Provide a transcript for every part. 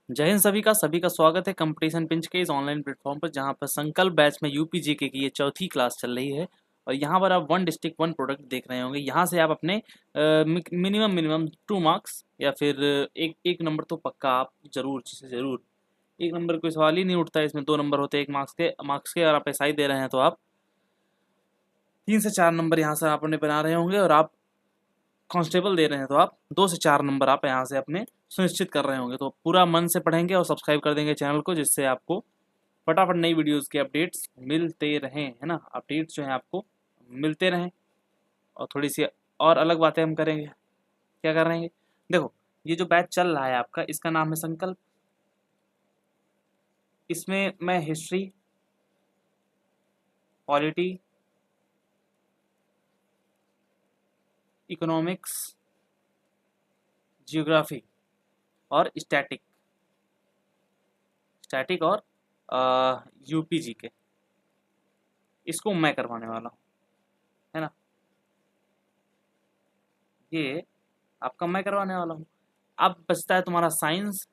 जय हिंद सभी का स्वागत है कंपटीशन पिंच के इस ऑनलाइन प्लेटफॉर्म पर, जहां पर संकल्प बैच में यूपी जीके की ये चौथी क्लास चल रही है। और यहां पर आप वन डिस्ट्रिक्ट वन प्रोडक्ट देख रहे होंगे। यहां से आप अपने मिनिमम 2 मार्क्स या फिर एक नंबर तो पक्का आप जरूर। एक नंबर कोई सवाल ही नहीं उठता है, इसमें 2 नंबर होते हैं एक मार्क्स के और आप ऐसा ही दे रहे हैं तो आप 3 से 4 नंबर यहाँ से आप अपने बना रहे होंगे। और आप कांस्टेबल दे रहे हैं तो आप 2 से 4 नंबर आप यहाँ से अपने सुनिश्चित कर रहे होंगे। तो पूरा मन से पढ़ेंगे और सब्सक्राइब कर देंगे चैनल को, जिससे आपको फटाफट नई वीडियोस के अपडेट्स मिलते रहें, है ना। अपडेट्स जो हैं आपको मिलते रहें। और थोड़ी सी और अलग बातें हम करेंगे। क्या कर रहे हैं? देखो, ये जो बैच चल रहा है आपका, इसका नाम है संकल्प। इसमें मैं हिस्ट्री, पॉलिटी, इकोनॉमिक्स, जियोग्राफी और स्टैटिक और यूपी जी के, इसको मैं करवाने वाला हूँ, है ना। ये आपका मैं करवाने वाला हूँ। अब बचता है तुम्हारा साइंस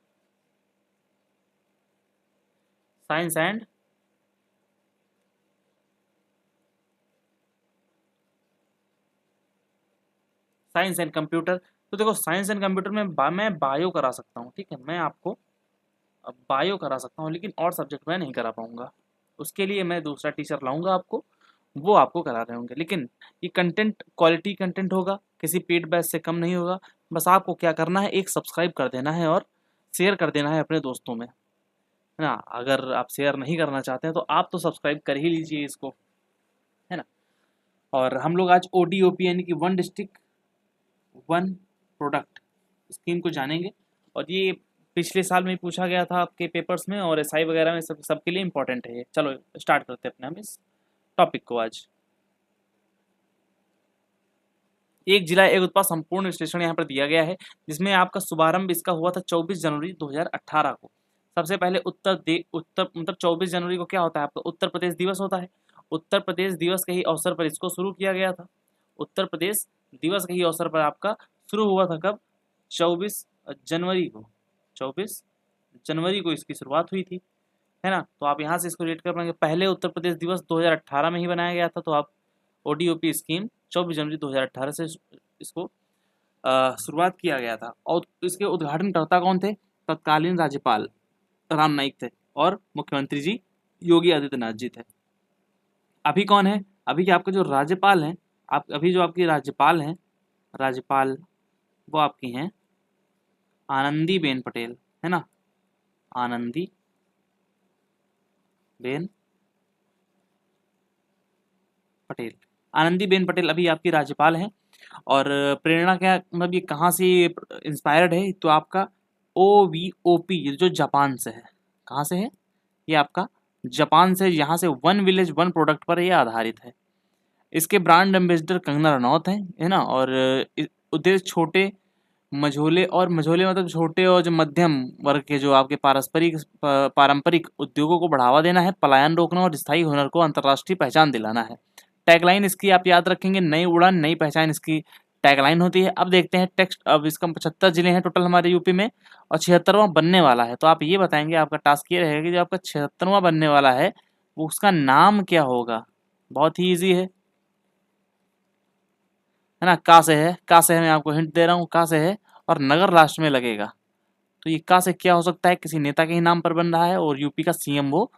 एंड कंप्यूटर। तो देखो, साइंस एंड कंप्यूटर में मैं बायो करा सकता हूँ, ठीक है। मैं आपको बायो करा सकता हूँ, लेकिन और सब्जेक्ट मैं नहीं करा पाऊंगा। उसके लिए मैं दूसरा टीचर लाऊंगा आपको, वो आपको करा रहे होंगे। लेकिन ये कंटेंट क्वालिटी कंटेंट होगा, किसी पेड बैच से कम नहीं होगा। बस आपको क्या करना है, एक सब्सक्राइब कर देना है और शेयर कर देना है अपने दोस्तों में, है ना। अगर आप शेयर नहीं करना चाहते हैं तो आप तो सब्सक्राइब कर ही लीजिए इसको, है ना। और हम लोग आज ODOP यानी कि one district one product scheme को जानेंगे। और ये पिछले साल में पूछा गया था आपके पेपर्स में, और SI वगैरह में सबके लिए इम्पोर्टेंट है ये। चलो स्टार्ट करते हैं अपने हम इस टॉपिक को आज। एक जिला एक उत्पाद संपूर्ण विश्लेषण यहाँ पर दिया गया है, जिसमें आपका शुभारंभ इसका हुआ था 24 जनवरी 2018 को। सबसे पहले उत्तर मतलब 24 जनवरी को क्या होता है आपका, उत्तर प्रदेश दिवस होता है। उत्तर प्रदेश दिवस के ही अवसर पर इसको शुरू किया गया था। उत्तर प्रदेश दिवस के ही अवसर पर आपका शुरू हुआ था कब? 24 जनवरी को इसकी शुरुआत हुई थी, है ना। तो आप यहाँ से इसको रेट कर पाएंगे। पहले उत्तर प्रदेश दिवस 2018 में ही बनाया गया था, तो आप ODOP स्कीम 24 जनवरी 2018 से इसको शुरुआत किया गया था। और इसके उद्घाटनकर्ता कौन थे? तत्कालीन राज्यपाल राम नाईक थे और मुख्यमंत्री जी योगी आदित्यनाथ जी थे। अभी कौन है? अभी के आपके जो राज्यपाल हैं, अभी जो आपकी राज्यपाल वो आपकी हैं आनंदी बेन पटेल, है ना। आनंदी बेन पटेल अभी आपकी राज्यपाल हैं। और प्रेरणा क्या, मतलब ये कहाँ से इंस्पायर्ड है? तो आपका OVOP जो जापान से है। कहाँ से है? ये आपका जापान से, यहाँ से वन विलेज वन प्रोडक्ट पर ये आधारित है। इसके ब्रांड एम्बेसडर कंगना रनौत हैं, है ना। और उद्देश्य छोटे मझोले मतलब छोटे और जो मध्यम वर्ग के जो आपके पारंपरिक उद्योगों को बढ़ावा देना है, पलायन रोकना और स्थायी हुनर को अंतर्राष्ट्रीय पहचान दिलाना है। टैगलाइन इसकी आप याद रखेंगे, नई उड़ान नई पहचान इसकी टैगलाइन होती है। अब देखते हैं टेक्स्ट। अब इसका 75 जिले हैं टोटल हमारे यूपी में, और 76वां बनने वाला है। तो आप ये बताएंगे, आपका टास्क ये रहेगा कि जो आपका 76वां बनने वाला है वो उसका नाम क्या होगा। बहुत ही ईजी है ना। का से मैं आपको हिंट दे रहा हूँ, का से है और नगर लास्ट में लगेगा। तो ये का से क्या हो सकता है? किसी नेता के ही नाम पर बन रहा है और यूपी का CM वो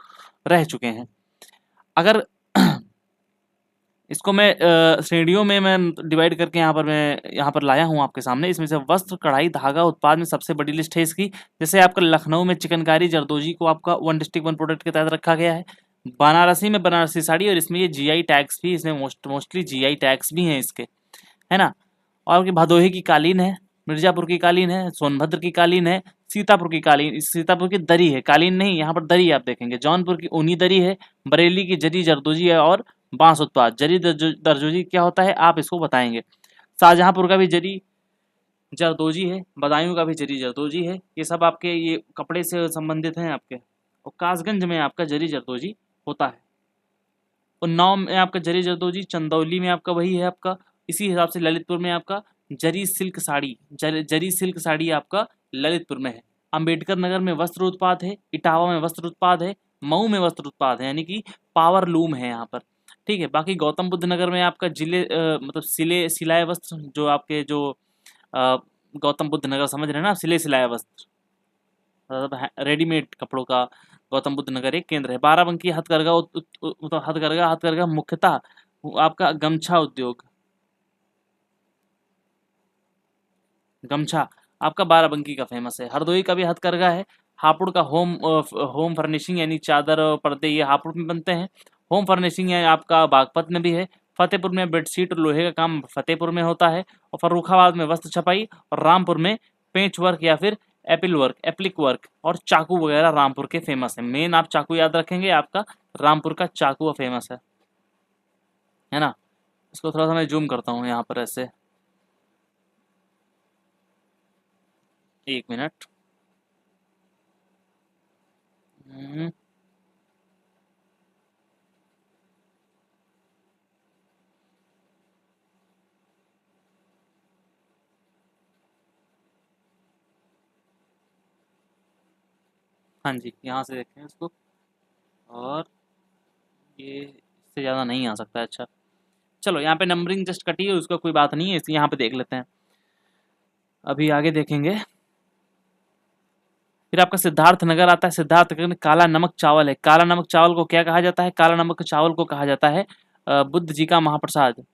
रह चुके हैं। अगर इसको मैं श्रेणियों में मैं डिवाइड करके यहाँ पर लाया हूँ आपके सामने। इसमें से वस्त्र, कढ़ाई, धागा उत्पाद में सबसे बड़ी लिस्ट है इसकी। जैसे आपका लखनऊ में चिकनकारी जरदोजी को आपका वन डिस्ट्रिक्ट वन प्रोडक्ट के तहत रखा गया है। बनारसी में बनारसी साड़ी, और इसमें ये GI टैग्स भी, इसमें मोस्टली GI टैग्स भी हैं इसके, है ना। और आपकी भदोही की कालीन है, मिर्जापुर की कालीन है, सोनभद्र की कालीन है, सीतापुर की कालीन, सीतापुर की दरी है, कालीन नहीं, यहाँ पर दरी आप देखेंगे। जौनपुर की ऊनी दरी है, बरेली की जरी जरदोजी है, और बांस उत्पाद जरी दरदोजी क्या होता है आप इसको बताएंगे। शाहजहांपुर का भी जरी जरदोजी है, बदायूं का भी जरी जरदोजी है। ये सब आपके ये कपड़े से संबंधित हैं आपके। और कासगंज में आपका जरी जरदोजी होता है। उन्नाव में आपका जरी जरदोजी, चंदौली में आपका वही है आपका। इसी हिसाब से ललितपुर में आपका जरी सिल्क साड़ी आपका ललितपुर में है। अंबेडकर नगर में वस्त्र उत्पाद है, इटावा में वस्त्र उत्पाद है, मऊ में वस्त्र उत्पाद है, यानी कि पावर लूम है यहाँ पर। ठीक है, बाकी गौतम बुद्ध नगर में आपका मतलब सिलाए वस्त्र, जो आपके जो अ, गौतम बुद्ध नगर समझ रहे हैं ना आप, सिले सिलाए वस्त्र, मतलब रेडीमेड कपड़ों का गौतम बुद्ध नगर एक केंद्र है। बाराबंकी हथकरघा मतलब हथकरघा मुख्यतः आपका गमछा उद्योग, गमछा आपका बाराबंकी का फेमस है। हरदोई का भी हथकरघा है। हापुड़ का होम फर्निशिंग यानी चादर और पर्दे, ये हापुड़ में बनते हैं। होम फर्निशिंग है आपका बागपत में भी है। फतेहपुर में बेडशीट और लोहे का काम फतेहपुर में होता है। और फर्रुखाबाद में वस्त्र छपाई, और रामपुर में पेंच वर्क या फिर एप्लिक वर्क और चाकू वगैरह रामपुर के फेमस है। मेन आप चाकू याद रखेंगे, आपका रामपुर का चाकू फेमस है ना। इसको थोड़ा सा मैं जूम करता हूँ यहाँ पर ऐसे, एक मिनट। हम्म, हाँ जी, यहाँ से देखें इसको, और ये इससे ज़्यादा नहीं आ सकता है। अच्छा, चलो यहाँ पे नंबरिंग जस्ट कटी है, उसका कोई बात नहीं है, इसलिए यहाँ पे देख लेते हैं। अभी आगे देखेंगे। फिर आपका सिद्धार्थ नगर आता है। सिद्धार्थ नगर में काला नमक चावल है। काला नमक चावल को क्या कहा जाता है? काला नमक चावल को कहा जाता है बुद्ध जी का महाप्रसाद,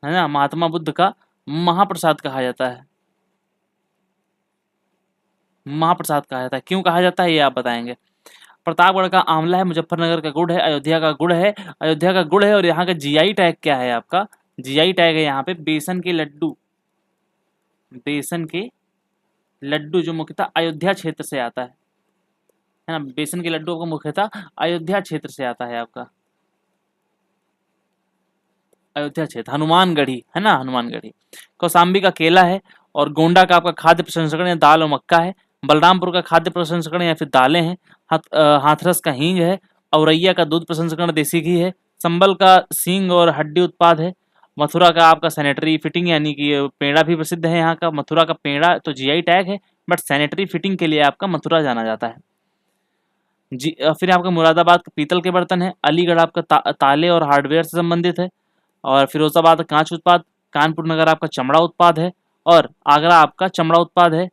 है ना, महात्मा बुद्ध का महाप्रसाद कहा जाता है। महाप्रसाद कहा जाता है, क्यों कहा जाता है ये आप बताएंगे। प्रतापगढ़ का आंवला है। मुजफ्फरनगर का गुड़ है। अयोध्या का गुड़ है। अयोध्या का गुड़ है। और यहाँ का जीआई टैग क्या है आपका? जीआई टैग है यहाँ पे बेसन के लड्डू। बेसन के लड्डू जो मुख्यतः अयोध्या क्षेत्र से आता है ना। बेसन के लड्डू आपका मुख्यतः अयोध्या क्षेत्र से आता है आपका, अयोध्या क्षेत्र, हनुमानगढ़ी, है ना, हनुमानगढ़ी। कौसाम्बी का केला है। और गोंडा का आपका खाद्य प्रसंस्करण या दाल और मक्का है। बलरामपुर का खाद्य प्रसंस्करण या फिर दालें हैं। हाथरस का हींग है। औरैया का दूध प्रसंस्करण देसी घी है। संबल का सींग और हड्डी उत्पाद है। मथुरा का आपका सैनिटरी फिटिंग यानी कि पेड़ा भी प्रसिद्ध है यहाँ का। मथुरा का पेड़ा तो जीआई टैग है, बट सैनिटरी फिटिंग के लिए आपका मथुरा जाना जाता है जी। फिर आपका मुरादाबाद का पीतल के बर्तन है। अलीगढ़ आपका ताले और हार्डवेयर से संबंधित है। और फिरोजाबाद कांच उत्पाद। कानपुर नगर आपका चमड़ा उत्पाद है। और आगरा आपका चमड़ा उत्पाद है।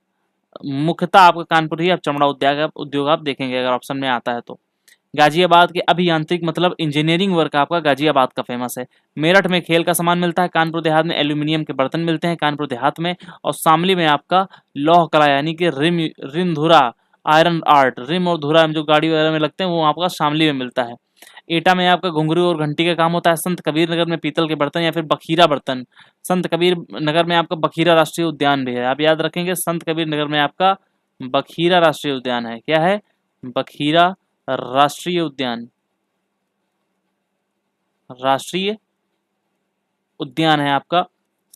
मुख्यतः आपका कानपुर ही आप चमड़ा उद्योग आप देखेंगे अगर ऑप्शन में आता है तो। गाजियाबाद के अभियांत्रिक मतलब इंजीनियरिंग वर्क आपका गाजियाबाद का फेमस है। मेरठ में खेल का सामान मिलता है। कानपुर देहात में एल्यूमिनियम के बर्तन मिलते हैं कानपुर देहात में। और शामली में आपका लौह कला यानी कि रिम धुरा आयरन आर्ट, रिम और धुरा जो गाड़ी वगैरह में लगते हैं वो आपका शामली में मिलता है। एटा में आपका घुंघरू और घंटी का काम होता है। संत कबीर नगर में पीतल के बर्तन या फिर बखीरा बर्तन। संत कबीर नगर में आपका बखीरा राष्ट्रीय उद्यान भी है, आप याद रखेंगे। संत कबीर नगर में आपका बखीरा राष्ट्रीय उद्यान है। क्या है? बखीरा राष्ट्रीय उद्यान, राष्ट्रीय उद्यान है आपका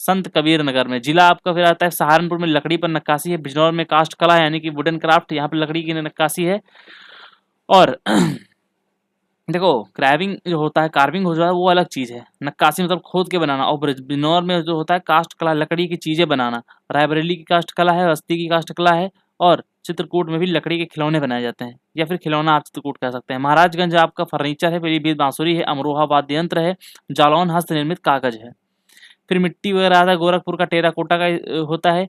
संत कबीर नगर में। जिला आपका फिर आता है सहारनपुर में लकड़ी पर नक्काशी है। बिजनौर में कास्ट कला है यानी कि वुडन क्राफ्ट, यहाँ पे लकड़ी की नक्काशी है। और देखो, क्रैविंग जो होता है, कार्विंग हो जाता है, वो अलग चीज़ है। नक्काशी मतलब खोद के बनाना। और बिजनौर में जो होता है कास्ट कला, लकड़ी की चीज़ें बनाना। रायबरेली की कास्ट कला है। बस्ती की कास्ट कला है। और चित्रकूट में भी लकड़ी के खिलौने बनाए जाते हैं, या फिर खिलौना आप चित्रकूट कह सकते हैं। महाराजगंज आपका फर्नीचर है। पीलीभीत बांसुरी है। अमरोहा वाद्य यंत्र है। जालौन हस्त निर्मित कागज है। फिर मिट्टी वगैरह आता है। गोरखपुर का टेराकोटा का होता है।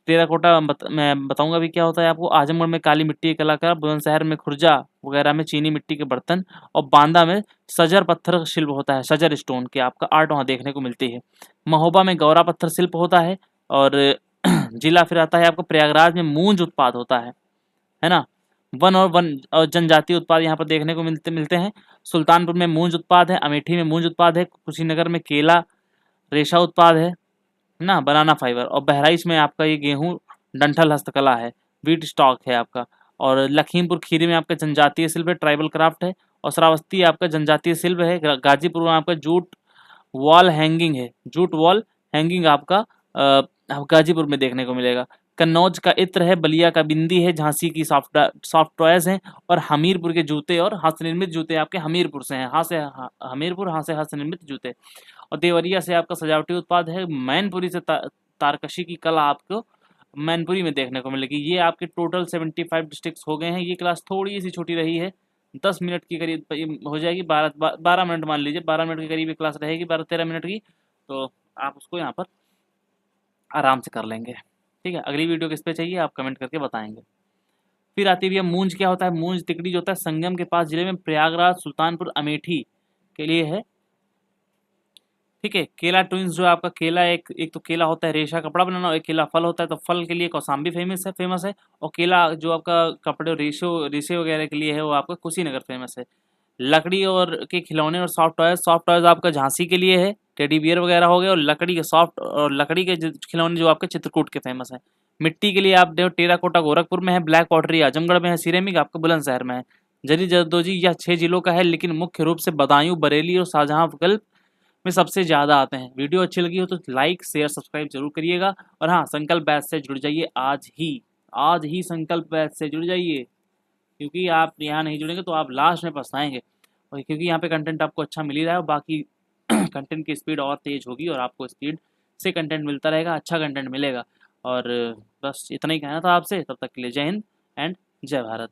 टेराकोटा मैं बताऊंगा भी क्या होता है आपको। आजमगढ़ में काली मिट्टी के कलाकार। बुलंदशहर में खुर्जा वगैरह में चीनी मिट्टी के बर्तन। और बांदा में सजर पत्थर का शिल्प होता है। सजर स्टोन के आपका आर्ट वहाँ देखने को मिलती है। महोबा में गौरा पत्थर शिल्प होता है। और जिला फिर आता है आपको प्रयागराज में मूंज उत्पाद होता है ना। वन और जनजातीय उत्पाद यहाँ पर देखने को मिलते हैं। सुल्तानपुर में मूंज उत्पाद है। अमेठी में मूंज उत्पाद है। कुशीनगर में केला रेशा उत्पाद है ना, बनाना फाइबर। और बहराइच में आपका ये गेहूं डंठल हस्तकला है, वीट स्टॉक है आपका। और लखीमपुर खीरी में आपका जनजातीय शिल्प है, ट्राइबल क्राफ्ट है। और श्रावस्ती आपका जनजातीय शिल्प है। गाजीपुर में आपका जूट वॉल हैंगिंग है। जूट वॉल हैंगिंग आपका गाजीपुर में देखने को मिलेगा। कन्नौज का इत्र है। बलिया का बिंदी है। झांसी की सॉफ्ट टॉयज हैं। और हमीरपुर के जूते और हस्त निर्मित जूते आपके हमीरपुर से हैं। हमीरपुर हाथ से हस्त निर्मित जूते। और देवरिया से आपका सजावटी उत्पाद है। मैनपुरी से तारकशी की कला आपको मैनपुरी में देखने को मिलेगी। ये आपके टोटल 75 डिस्ट्रिक्ट्स हो गए हैं। ये क्लास थोड़ी सी छोटी रही है, 10 मिनट की करीब हो जाएगी, 12 मिनट मान लीजिए, 12 मिनट के करीब ये क्लास रहेगी, 12-13 मिनट की। तो आप उसको यहाँ पर आराम से कर लेंगे। ठीक है, अगली वीडियो किस पे चाहिए आप कमेंट करके बताएंगे। फिर आती है भैया मूंज। क्या होता है मूंज? तिकड़ी जो होता है संगम के पास जिले में प्रयागराज, सुल्तानपुर, अमेठी के लिए है। ठीक है, केला ट्विंस जो है आपका केला, एक तो केला होता है रेशा कपड़ा बनाना, और एक केला फल होता है। तो फल के लिए कौसाम्बी फेमस है, और केला जो आपका कपड़े रेशे वगैरह के लिए है वो आपका कुशीनगर फेमस है। लकड़ी और के खिलौने और सॉफ्ट टॉयज आपका झांसी के लिए है, टेडी बियर वगैरह हो गए। और लकड़ी के खिलौने जो आपके चित्रकूट के फेमस है। मिट्टी के लिए आप देखो टेराकोटा गोरखपुर में है, ब्लैक पॉटरी आजमगढ़ में है, सिरेमिक आपका बुलंदशहर में है। जरी जरदोजी यह 6 जिलों का है, लेकिन मुख्य रूप से बदायूं, बरेली और शाहजहां में सबसे ज़्यादा आते हैं। वीडियो अच्छी लगी हो तो लाइक शेयर सब्सक्राइब जरूर करिएगा। और हाँ, संकल्प बैच से जुड़ जाइए आज ही संकल्प बैच से जुड़ जाइए, क्योंकि आप यहाँ नहीं जुड़ेंगे तो आप लास्ट में पछताएंगे। और क्योंकि यहाँ पे कंटेंट आपको अच्छा मिल ही रहा है, और बाकी कंटेंट की स्पीड और तेज होगी, और आपको स्पीड से कंटेंट मिलता रहेगा, अच्छा कंटेंट मिलेगा। और बस इतना ही कहना था आपसे। तब तक के लिए जय हिंद एंड जय भारत।